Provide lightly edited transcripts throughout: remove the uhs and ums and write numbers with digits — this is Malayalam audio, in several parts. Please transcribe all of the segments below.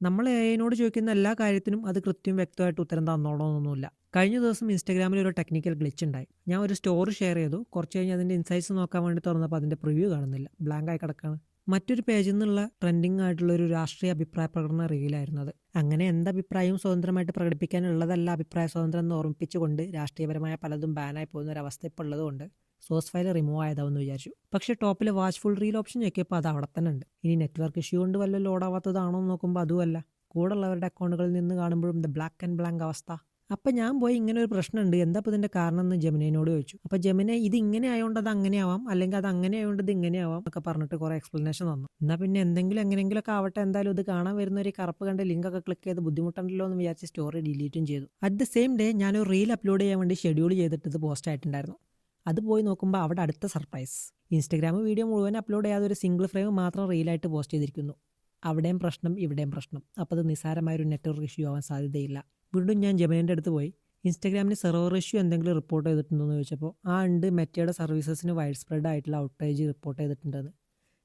നമ്മൾ എഐനോട് ചോദിക്കുന്ന എല്ലാ കാര്യത്തിനും അത് കൃത്യവും വ്യക്തമായിട്ട് ഉത്തരം തന്നോളണമെന്നൊന്നുമില്ല. കഴിഞ്ഞ ദിവസം ഇൻസ്റ്റാഗ്രാമിൽ ഒരു ടെക്നിക്കൽ ഗ്ലിച്ച് ഉണ്ടായി. ഞാൻ ഒരു സ്റ്റോറി ഷെയർ ചെയ്തു. കുറച്ച് കഴിഞ്ഞ് അതിൻ്റെ ഇൻസൈറ്റ്സ് നോക്കാൻ വേണ്ടി തുറന്നപ്പോൾ അതിൻ്റെ പ്രിവ്യൂ കാണുന്നില്ല, ബ്ലാങ്ക് ആയി കിടക്കാണ്. മറ്റൊരു പേജിൽ നിന്നുള്ള ട്രെൻഡിങ് ആയിട്ടുള്ള ഒരു രാഷ്ട്രീയ അഭിപ്രായ പ്രകടന റീലായിരുന്നു അത്. അങ്ങനെ എന്തഭിപ്രായവും സ്വതന്ത്രമായിട്ട് പ്രകടിപ്പിക്കാനുള്ളതല്ല അഭിപ്രായ സ്വാതന്ത്ര്യം എന്ന് ഓർമ്മിപ്പിച്ചുകൊണ്ട് രാഷ്ട്രീയപരമായ പലതും ബാനായി പോകുന്ന ഒരു അവസ്ഥ ഇപ്പോൾ ഉള്ളതുകൊണ്ട് സോഴ്സ് ഫയൽ റിമൂവ് ആയതാവെന്ന് വിചാരിച്ചു. പക്ഷേ ടോപ്പിൽ വാച്ച്ഫുൾ റീൽ ഓപ്ഷൻ ഞെക്കിയപ്പോൾ അത് അവിടെ തന്നെ ഉണ്ട്. ഇനി നെറ്റ്വർക്ക് ഇഷ്യൂ കൊണ്ട് വല്ല ലോഡാവാത്തതാണോ എന്ന് നോക്കുമ്പോൾ അതുമല്ല. കൂടെ ഉള്ളവരുടെ അക്കൗണ്ടുകളിൽ നിന്ന് കാണുമ്പോഴും ദ ബ്ലാക്ക് ആൻഡ് ബ്ലാങ്ക് അവസ്ഥ. അപ്പം ഞാൻ പോയി ഇങ്ങനെ ഒരു പ്രശ്നമുണ്ട്, എന്താ ഇപ്പോൾ ഇതിൻ്റെ കാരണം എന്ന് ജെമിനോട് ചോദിച്ചു. അപ്പോൾ ജെമിനെ ഇത് ഇങ്ങനെ ആയതുകൊണ്ട് അത് അങ്ങനെ ആവാം, അല്ലെങ്കിൽ അത് അങ്ങനെ ആയതുകൊണ്ട് ഇത് ഇങ്ങനെ ആവാം എന്നൊക്കെ പറഞ്ഞിട്ട് കുറേ എക്സ്പ്ലനേഷൻ തന്നു. എന്നാൽ പിന്നെ എന്തെങ്കിലും എങ്ങനെയെങ്കിലുമൊക്കെ ആവട്ടെ, എന്തായാലും ഇത് കാണാൻ വരുന്ന ഒരു കറുപ്പ് കണ്ട് ലിങ്കൊക്കെ ക്ലിക്ക് ചെയ്ത് ബുദ്ധിമുട്ടുണ്ടല്ലോ എന്ന് വിചാരിച്ച് സ്റ്റോറി ഡിലീറ്റും ചെയ്തു. അറ്റ് ദ സെയിം ഡേ ഞാനൊരു റീൽ അപ്ലോഡ് ചെയ്യാൻ വേണ്ടി ഷെഡ്യൂൾ ചെയ്തിട്ട് ഇത് പോസ്റ്റ് ആയിട്ടുണ്ടായിരുന്നു. അത് പോയി നോക്കുമ്പോൾ അവിടെ അടുത്ത സർപ്രൈസ്. ഇൻസ്റ്റഗ്രാം വീഡിയോ മുഴുവൻ അപ്ലോഡ് ചെയ്യാതെ ഒരു സിംഗിൾ ഫ്രെയിം മാത്രം റീലായിട്ട് പോസ്റ്റ് ചെയ്തിരിക്കുന്നു. അവിടെയും പ്രശ്നം, ഇവിടെയും പ്രശ്നം. അപ്പോൾ അത് നിസ്സാരമായൊരു നെറ്റ്വർക്ക് ഇഷ്യൂ ആവാൻ സാധ്യതയില്ല. വീണ്ടും ഞാൻ ജെമിനിൻ്റെ അടുത്ത് പോയി ഇൻസ്റ്റാഗ്രാമിന് സെർവർ ഇഷ്യൂ എന്തെങ്കിലും റിപ്പോർട്ട് ചെയ്തിട്ടുണ്ടോ എന്ന് ചോദിച്ചപ്പോൾ ഉണ്ട്, മെറ്റയുടെ സർവീസസിന് വൈഡ് സ്പ്രെഡ് ആയിട്ടുള്ള ഔട്ടേജ് റിപ്പോർട്ട് ചെയ്തിട്ടുണ്ടെന്ന്.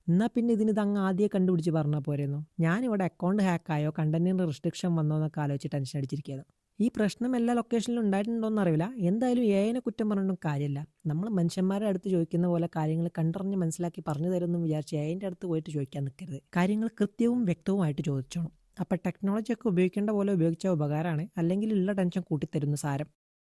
എന്നാൽ പിന്നെ ഇതിനിത് അങ്ങ് ആദ്യം കണ്ടുപിടിച്ച് പറഞ്ഞാൽ പോരെന്നോ. ഞാനിവിടെ അക്കൗണ്ട് ഹാക്കായോ കണ്ടന്റിന് റെസ്ട്രിക്ഷൻ വന്നോ എന്നൊക്കെ ആലോചിച്ച് ടെൻഷൻ അടിച്ചിരിക്കുകയാണ്. ഈ പ്രശ്നം എല്ലാ ലൊക്കേഷനിലും ഉണ്ടായിട്ടുണ്ടോയെന്ന് അറിയില്ല. എന്തായാലും എഐനെ കുറ്റം പറഞ്ഞിട്ടും കാര്യമില്ല. നമ്മൾ മനുഷ്യന്മാരുടെ അടുത്ത് ചോദിക്കുന്ന പോലെ കാര്യങ്ങൾ കണ്ടറിഞ്ഞ് മനസ്സിലാക്കി പറഞ്ഞു തരുമെന്ന് വിചാരിച്ച് എഐൻ്റെ അടുത്ത് പോയിട്ട് ചോദിക്കാൻ നിൽക്കരുത്. കാര്യങ്ങൾ കൃത്യവും വ്യക്തവുമായിട്ട് ചോദിച്ചോണം. അപ്പം ടെക്നോളജിയൊക്കെ ഉപയോഗിക്കേണ്ട പോലെ ഉപയോഗിച്ചാൽ ഉപകാരമാണ്, അല്ലെങ്കിൽ ഉള്ള ടെൻഷൻ കൂട്ടിത്തരുന്ന സാരം.